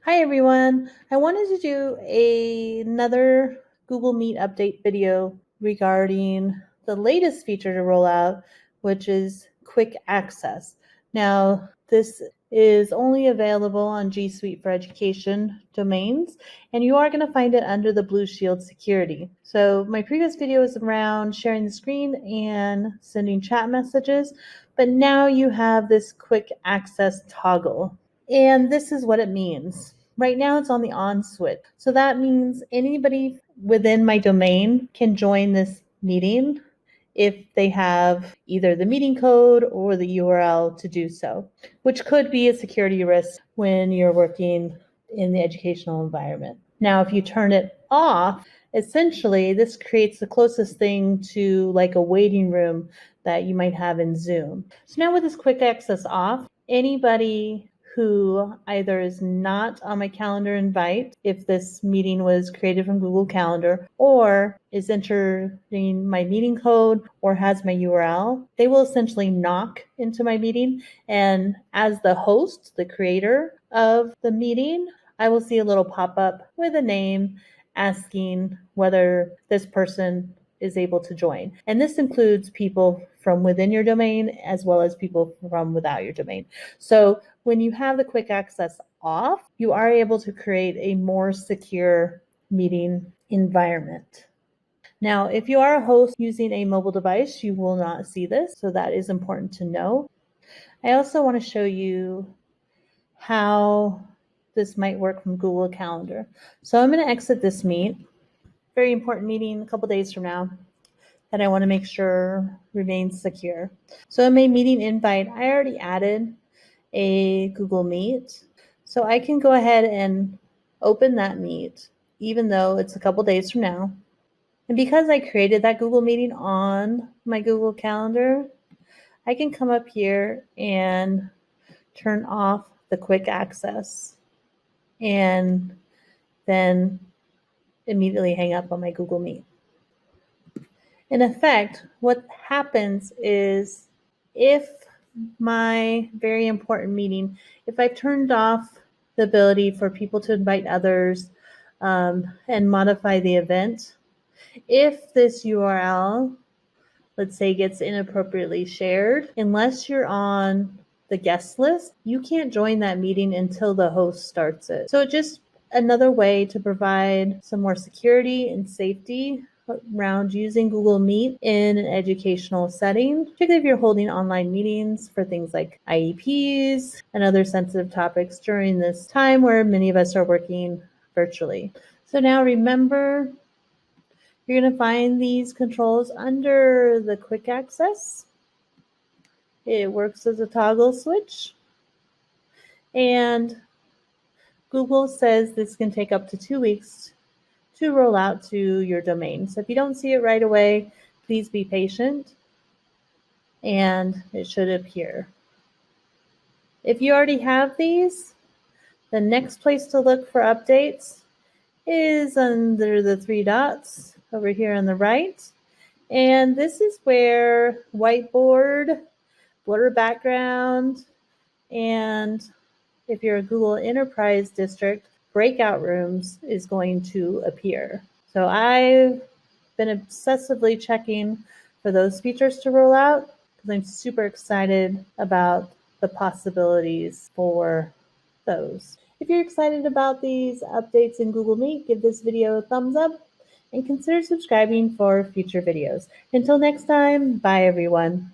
Hi everyone, I wanted to do another Google Meet update video regarding the latest feature to roll out, which is quick access. Now, this is only available on GSuite for Education domains, and you are going to find it under the Blue Shield security. So my previous video was around sharing the screen and sending chat messages, but now you have this quick access toggle. And this is what it means. Right now it's on the on switch. So that means anybody within my domain can join this meeting if they have either the meeting code or the URL to do so, which could be a security risk when you're working in the educational environment. Now, if you turn it off, essentially this creates the closest thing to like a waiting room that you might have in Zoom. So now with this quick access off, anybody who either is not on my calendar invite, if this meeting was created from Google Calendar, or is entering my meeting code or has my URL, they will essentially knock into my meeting. And as the host, the creator of the meeting, I will see a little pop-up with a name asking whether this person is able to join. And this includes people from within your domain as well as people from without your domain. So when you have the quick access off, you are able to create a more secure meeting environment. Now, if you are a host using a mobile device, you will not see this, so that is important to know. I also want to show you how this might work from Google Calendar. So I'm going to exit this meet. Very important meeting a couple days from now that I want to make sure remains secure. So in my meeting invite, I already added a Google Meet. So I can go ahead and open that meet, even though it's a couple days from now. And because I created that Google meeting on my Google Calendar, I can come up here and turn off the quick access and then immediately hang up on my Google Meet. In effect, what happens is if my very important meeting, if I've turned off the ability for people to invite others and modify the event, if this URL, let's say, gets inappropriately shared, unless you're on the guest list, you can't join that meeting until the host starts it. So just another way to provide some more security and safety around using Google Meet in an educational setting, particularly if you're holding online meetings for things like IEPs and other sensitive topics during this time where many of us are working virtually. So now remember, you're going to find these controls under the quick access. It works as a toggle switch. And Google says this can take up to 2 weeks to roll out to your domain. So if you don't see it right away, please be patient and it should appear. If you already have these, the next place to look for updates is under the 3 dots over here on the right. And this is where whiteboard, blur background, and if you're a Google Enterprise District, breakout rooms is going to appear. So I've been obsessively checking for those features to roll out because I'm super excited about the possibilities for those. If you're excited about these updates in Google Meet, give this video a thumbs up and consider subscribing for future videos. Until next time, bye everyone.